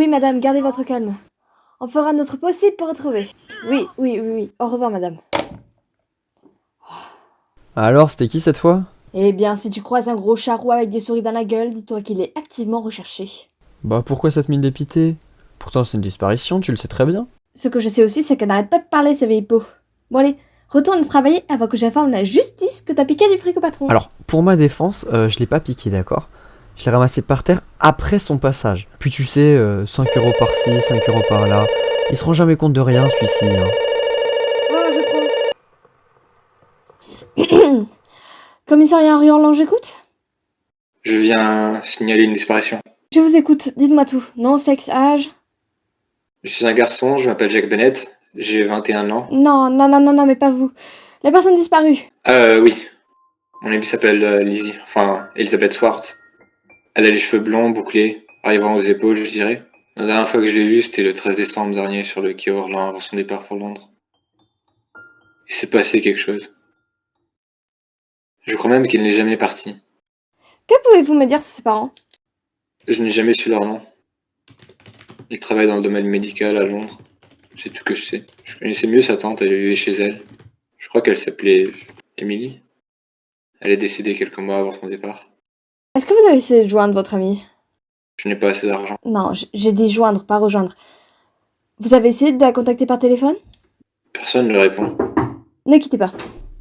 madame, gardez votre calme. On fera notre possible pour retrouver. Oui. Au revoir, madame. Alors, c'était qui cette fois? Eh bien, si tu croises un gros charroi avec des souris dans la gueule, dis-toi qu'il est activement recherché. Bah pourquoi cette mine dépitée? Pourtant c'est une disparition, tu le sais très bien. Ce que je sais aussi, c'est qu'elle n'arrête pas de parler, ces vieilles peaux. Bon allez, retourne travailler avant que j'informe la justice que t'as piqué du fric au patron. Alors, pour ma défense, je l'ai pas piqué, d'accord? Je l'ai ramassé par terre après son passage. Puis tu sais, 5 euros par-ci, 5 euros par-là. Il se rend jamais compte de rien, celui-ci, hein. Oh, je prends. Commissariat Henri Orlan, j'écoute? Je viens signaler une disparition. Je vous écoute, dites-moi tout. Nom, sexe, âge? Je suis un garçon, je m'appelle Jack Bennett, j'ai 21 ans. Non, mais pas vous. La personne disparue. Oui. Mon amie s'appelle Lizzie, enfin Elizabeth Swartz. Elle a les cheveux blonds, bouclés, arrivant aux épaules, je dirais. La dernière fois que je l'ai vue, c'était le 13 décembre dernier sur le quai Orlan avant son départ pour Londres. Il s'est passé quelque chose. Je crois même qu'elle n'est jamais partie. Que pouvez-vous me dire sur ses parents? Je n'ai jamais su leur nom. Ils travaillent dans le domaine médical à Londres. C'est tout que je sais. Je connaissais mieux sa tante, elle vivait chez elle. Je crois qu'elle s'appelait Emily. Elle est décédée quelques mois avant son départ. Est-ce que vous avez essayé de joindre votre amie? Je n'ai pas assez d'argent. Non, j'ai dit joindre, pas rejoindre. Vous avez essayé de la contacter par téléphone? Personne ne répond. Ne quittez pas.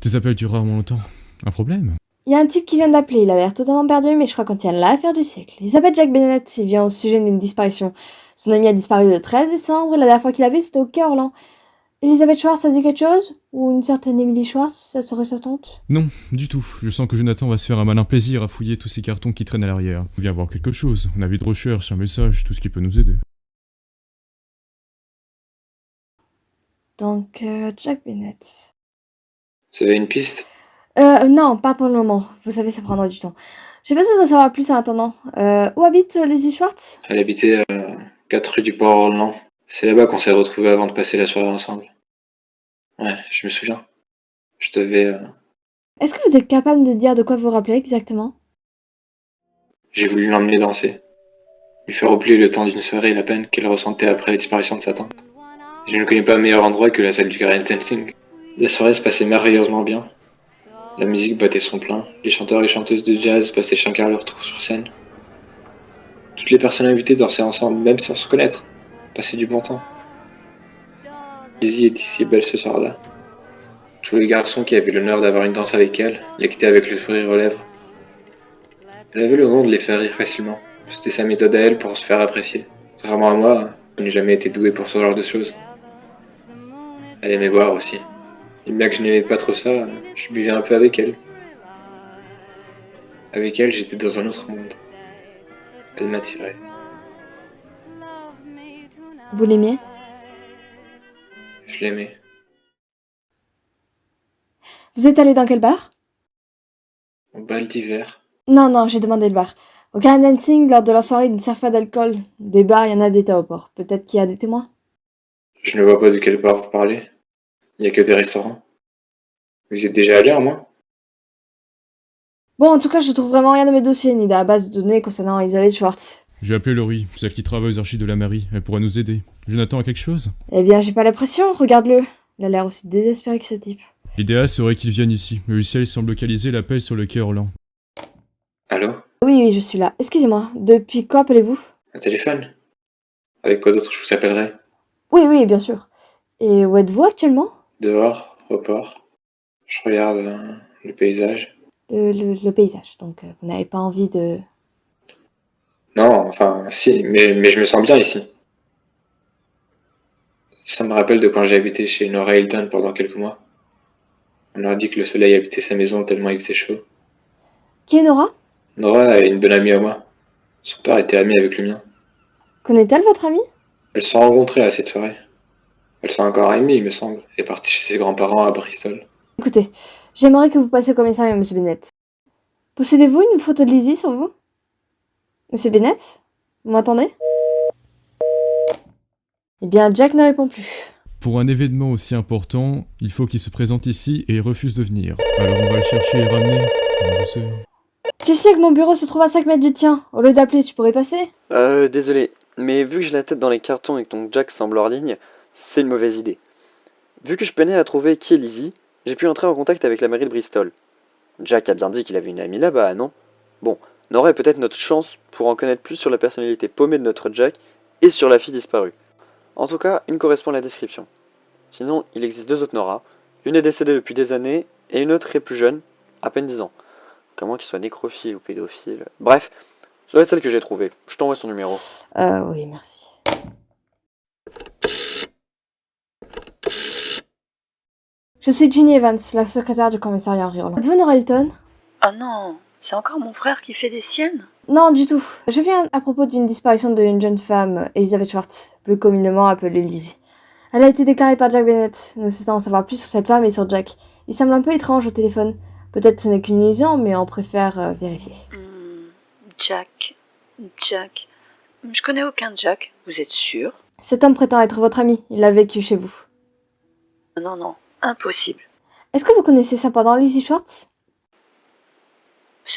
Tes appels durent rarement longtemps. Un problème? Il y a un type qui vient d'appeler, il a l'air totalement perdu, mais je crois qu'on tient l'affaire du siècle. Il s'appelle Jack Bennett, il vient au sujet d'une disparition. Son ami a disparu le 13 décembre, et la dernière fois qu'il l'a vu, c'était au quai Orlan. Elizabeth Schwartz, ça dit quelque chose? Ou une certaine Emily Schwartz, ça serait sa tante? Non, du tout. Je sens que Jonathan va se faire un malin plaisir à fouiller tous ces cartons qui traînent à l'arrière. Il vient voir quelque chose, un avis de recherche, un message, tout ce qui peut nous aider. Donc, Jack Bennett. Vous avez une piste? Non, pas pour le moment. Vous savez, ça prendra du temps. J'ai besoin de savoir plus en attendant. Où habite Lizzie Schwartz? Elle habitait à 4 rue du Port Orlan. C'est là-bas qu'on s'est retrouvés avant de passer la soirée ensemble. Ouais, je me souviens. Je devais... Est-ce que vous êtes capable de dire de quoi vous rappelez exactement? J'ai voulu l'emmener danser. Lui faire oublier le temps d'une soirée et la peine qu'elle ressentait après la disparition de sa tante. Je ne connais pas un meilleur endroit que la salle du Garden Dancing. La soirée se passait merveilleusement bien. La musique battait son plein. Les chanteurs et chanteuses de jazz passaient chacun leur tour sur scène. Toutes les personnes invitées dansaient ensemble, même sans se connaître. Passaient du bon temps. Lizzie était si belle ce soir-là. Tous les garçons qui avaient l'honneur d'avoir une danse avec elle la quittaient avec le sourire aux lèvres. Elle avait le don de les faire rire facilement. C'était sa méthode à elle pour se faire apprécier. Contrairement à moi, je n'ai jamais été doué pour ce genre de choses. Elle aimait boire aussi. Et bien que je n'aimais pas trop ça, je buvais un peu avec elle. Avec elle, j'étais dans un autre monde. Elle m'attirait. Vous l'aimiez? Je l'aimais. Vous êtes allé dans quel bar? Au bal d'hiver. Non, j'ai demandé le bar. Au Garden Dancing, lors de leur soirée, ils ne servent pas d'alcool. Des bars, il y en a des tas au port. Peut-être qu'il y a des témoins? Je ne vois pas de quel bar vous parlez. Il n'y a que des restaurants. Vous y êtes déjà allé, à moi? Bon, en tout cas, je trouve vraiment rien dans mes dossiers, ni dans la base de données concernant Elizabeth Schwartz. J'ai appelé Laurie, celle qui travaille aux archives de la mairie. Elle pourra nous aider. Jonathan a quelque chose? Eh bien, j'ai pas l'impression, regarde-le. Il a l'air aussi désespéré que ce type. L'idéal serait qu'il vienne ici, mais ici il semble localiser l'appel sur le quai Orlan. Allô? Oui, je suis là. Excusez-moi, depuis quand appelez-vous? Un téléphone? Avec quoi d'autre je vous appellerai? Oui, bien sûr. Et où êtes-vous actuellement? Dehors, au port. Je regarde le paysage. Le paysage, donc vous n'avez pas envie de... Non, enfin, si, mais je me sens bien ici. Ça me rappelle de quand j'ai habité chez Nora Hilton pendant quelques mois. On leur a dit que le soleil habitait sa maison tellement il faisait chaud. Qui est Nora? Nora est une bonne amie à moi. Son père était ami avec le mien. Connaît-elle votre amie? Elles se sont rencontrées à cette soirée. Elles sont encore amies, il me semble. Elle est partie chez ses grands-parents à Bristol. Écoutez, j'aimerais que vous passiez au commissariat, monsieur Bennett. Possédez-vous une photo de Lizzie sur vous? Monsieur Bennett? Vous m'entendez? Eh bien, Jack ne répond plus. Pour un événement aussi important, il faut qu'il se présente ici et il refuse de venir. Alors on va le chercher et ramener. En douceur. Tu sais que mon bureau se trouve à 5 mètres du tien. Au lieu d'appeler, tu pourrais passer? Désolé. Mais vu que j'ai la tête dans les cartons et que ton Jack semble hors ligne, c'est une mauvaise idée. Vu que je peinais à trouver qui est Lizzie, j'ai pu entrer en contact avec la mairie de Bristol. Jack a bien dit qu'il avait une amie là-bas, non? Bon, on aurait peut-être notre chance pour en connaître plus sur la personnalité paumée de notre Jack et sur la fille disparue. En tout cas, une correspond à la description. Sinon, il existe deux autres Nora. Une est décédée depuis des années et une autre est plus jeune, à peine 10 ans. Comment qu'il soit nécrophile ou pédophile. Bref, ça doit être celle que j'ai trouvée. Je t'envoie son numéro. Oui, merci. Je suis Ginny Evans, la secrétaire du commissariat Henry Roland. Êtes-vous Nora Hilton? Oh non, c'est encore mon frère qui fait des siennes? Non, du tout. Je viens à propos d'une disparition d'une jeune femme, Elizabeth Schwartz, plus communément appelée Lizzie. Elle a été déclarée par Jack Bennett. Nous souhaitons en savoir plus sur cette femme et sur Jack. Il semble un peu étrange au téléphone. Peut-être ce n'est qu'une illusion, mais on préfère vérifier. Jack. Je connais aucun Jack, vous êtes sûr? Cet homme prétend être votre ami. Il a vécu chez vous. Non, impossible. Est-ce que vous connaissez cependant Lizzie Schwartz?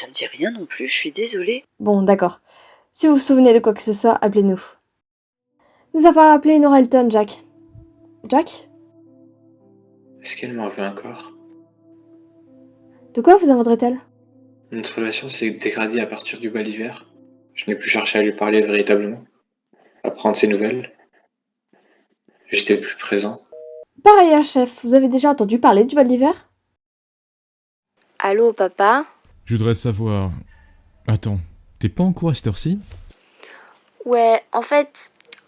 Ça me dit rien non plus, je suis désolée. Bon, d'accord. Si vous vous souvenez de quoi que ce soit, appelez-nous. Nous avons appelé Nora Hilton, Jack. Jack? Est-ce qu'elle m'en veut encore? De quoi vous en voudrait-elle? Notre relation s'est dégradée à partir du bal d'hiver. Je n'ai plus cherché à lui parler véritablement, à prendre ses nouvelles. J'étais plus présent. Par ailleurs, chef, vous avez déjà entendu parler du bal d'hiver? Allô, papa? Je voudrais savoir... Attends, t'es pas en cours à cette heure-ci? Ouais, en fait,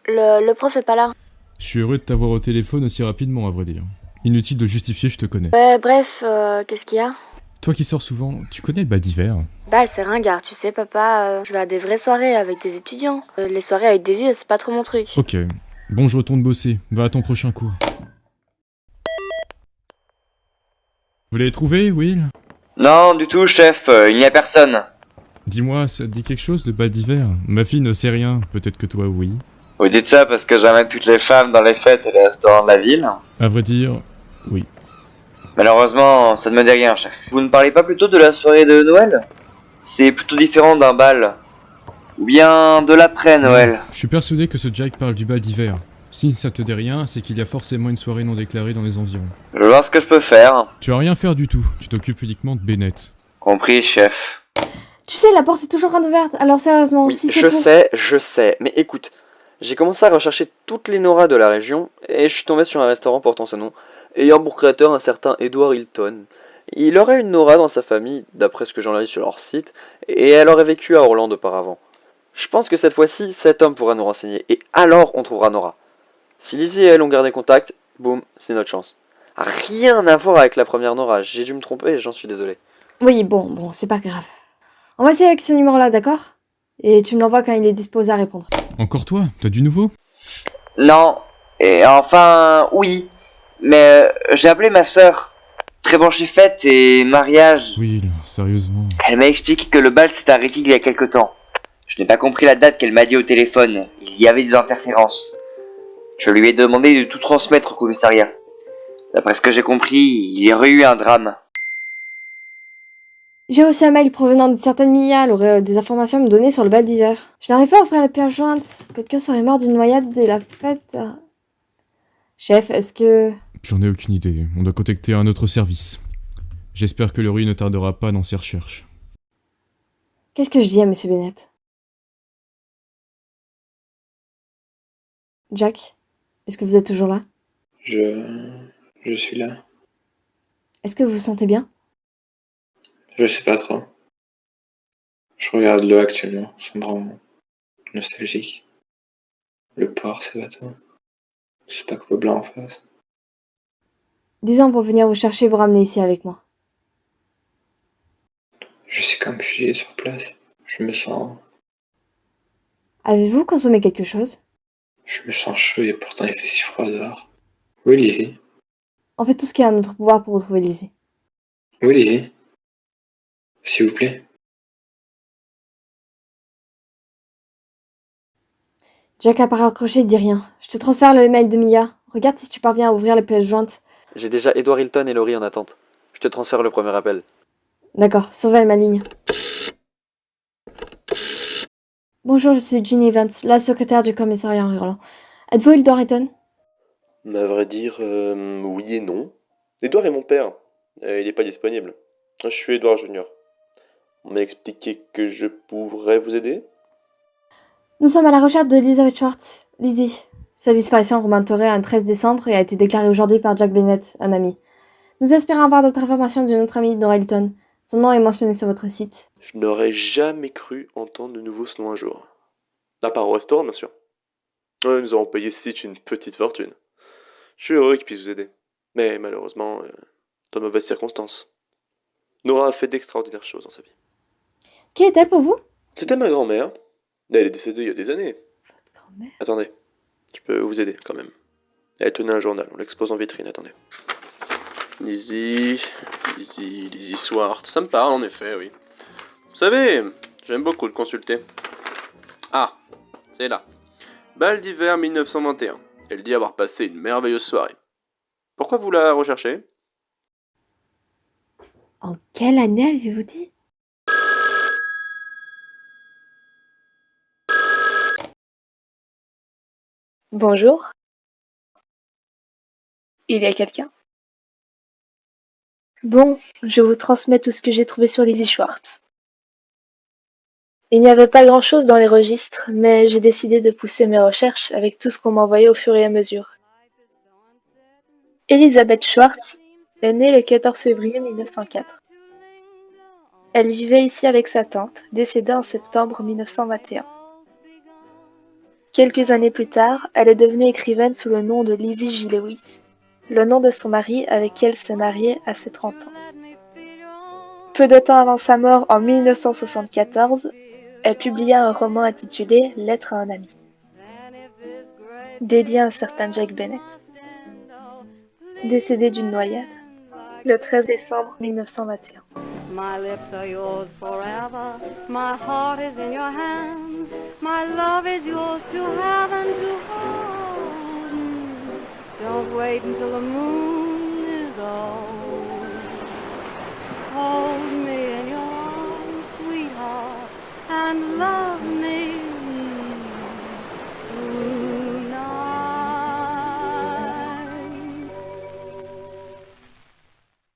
le prof est pas là. Je suis heureux de t'avoir au téléphone aussi rapidement, à vrai dire. Inutile de justifier, je te connais. Ouais, bref, qu'est-ce qu'il y a? Toi qui sors souvent, tu connais le bal d'hiver? Bah, c'est ringard, tu sais, papa, je vais à des vraies soirées avec des étudiants. Les soirées avec des vieux, c'est pas trop mon truc. Ok. Bon, je retourne bosser. Va à ton prochain cours. Vous l'avez trouvé, Will? Non, du tout, chef, il n'y a personne. Dis-moi, ça te dit quelque chose de bal d'hiver? Ma fille ne sait rien, peut-être que toi, oui. Vous dites ça parce que j'amène toutes les femmes dans les fêtes et les restaurants de la ville? À vrai dire, oui. Malheureusement, ça ne me dit rien, chef. Vous ne parlez pas plutôt de la soirée de Noël? C'est plutôt différent d'un bal. Ou bien de l'après-Noël. Je suis persuadé que ce Jack parle du bal d'hiver. Si ça te dit rien, c'est qu'il y a forcément une soirée non déclarée dans les environs. Je vais voir ce que je peux faire. Tu vas rien faire du tout, tu t'occupes uniquement de Bennett. Compris, chef. Tu sais, la porte est toujours grande ouverte, alors sérieusement, Oui, si c'est pour... je sais, mais écoute, j'ai commencé à rechercher toutes les Nora de la région et je suis tombé sur un restaurant portant ce nom, ayant pour créateur un certain Edward Hilton. Il aurait une Nora dans sa famille, d'après ce que j'en ai lu sur leur site, et elle aurait vécu à Orlando auparavant. Je pense que cette fois-ci, cet homme pourra nous renseigner, et alors on trouvera Nora. Si Lizzie et elle ont gardé contact, boum, c'est notre chance. Rien à voir avec la première Nora, j'ai dû me tromper, j'en suis désolé. Oui, bon, c'est pas grave. On va essayer avec ce numéro-là, d'accord? Et tu me l'envoies quand il est disposé à répondre. Encore toi? T'as du nouveau? Non. Et enfin, oui. Mais j'ai appelé ma sœur. Très bon chez fête et mariage. Will, sérieusement. Elle m'a expliqué que le bal s'est arrêté il y a quelque temps. Je n'ai pas compris la date qu'elle m'a dit au téléphone. Il y avait des interférences. Je lui ai demandé de tout transmettre au commissariat. D'après ce que j'ai compris, il y aurait eu un drame. J'ai reçu un mail provenant d'une certaine Mia, elle aurait des informations à me donner sur le bal d'hiver. Je n'arrive pas à ouvrir la pièce jointe. Quelqu'un serait mort d'une noyade et la fête... Chef, est-ce que... J'en ai aucune idée, on doit contacter un autre service. J'espère que Laurie ne tardera pas dans ses recherches. Qu'est-ce que je dis à Monsieur Bennett? Jack, est-ce que vous êtes toujours là? Je suis là. Est-ce que vous vous sentez bien? Je sais pas trop. Je regarde l'eau actuellement, sombrement nostalgique. Le port, ces bateaux. Ce paquebot blanc en face. 10 ans pour venir vous chercher et vous ramener ici avec moi. Je suis comme figé sur place. Je me sens Avez-vous consommé quelque chose? chaud et pourtant il fait si froid dehors. Oui, Lizzie. On fait tout ce qui est à notre pouvoir pour retrouver Lizzie. Oui, Lizzie. S'il vous plaît. Jack a pas raccroché et dit rien. Je te transfère le mail de Mia. Regarde si tu parviens à ouvrir les pièces jointes. J'ai déjà Edward Hilton et Laurie en attente. Je te transfère le premier appel. D'accord, surveille ma ligne. Bonjour, je suis Ginny Evans, la secrétaire du commissariat en Irlande. Êtes-vous Edward Eton? À vrai dire, oui et non. Edouard est mon père. Il n'est pas disponible. Je suis Edouard Junior. On m'a expliqué que je pourrais vous aider. Nous sommes à la recherche de Elizabeth Schwartz, Lizzie. Sa disparition remonterait à un 13 décembre et a été déclarée aujourd'hui par Jack Bennett, un ami. Nous espérons avoir d'autres informations de notre ami Nora Hilton. Son nom est mentionné sur votre site. Je n'aurais jamais cru entendre de nouveau ce nom un jour. À part au restaurant, bien sûr. Ouais, nous avons payé ce site une petite fortune. Je suis heureux qu'il puisse vous aider. Mais malheureusement, dans de mauvaises circonstances. Nora a fait d'extraordinaires choses dans sa vie. Qui est-elle pour vous? C'était ma grand-mère. Elle est décédée il y a des années. Votre grand-mère? Attendez, je peux vous aider quand même. Elle tenait un journal, on l'expose en vitrine, attendez. Lizzie Swartz, ça me parle en effet, oui. Vous savez, j'aime beaucoup le consulter. Ah, c'est là. Bal d'hiver 1921. Elle dit avoir passé une merveilleuse soirée. Pourquoi vous la recherchez? En quelle année avez-vous dit? Bonjour. Il y a quelqu'un? Bon, je vous transmets tout ce que j'ai trouvé sur Lizzie Schwartz. Il n'y avait pas grand-chose dans les registres, mais j'ai décidé de pousser mes recherches avec tout ce qu'on m'envoyait au fur et à mesure. Elizabeth Schwartz est née le 14 février 1904. Elle vivait ici avec sa tante, décédée en septembre 1921. Quelques années plus tard, elle est devenue écrivaine sous le nom de Lizzie J. Lewis, le nom de son mari avec qui elle s'est mariée à ses 30 ans. Peu de temps avant sa mort, en 1974, elle publia un roman intitulé « Lettre à un ami », dédié à un certain Jack Bennett, décédé d'une noyade, le 13 décembre 1921. My lips are yours forever, my heart is in your hands, my love is yours to have and to hold. Don't wait until the moon is all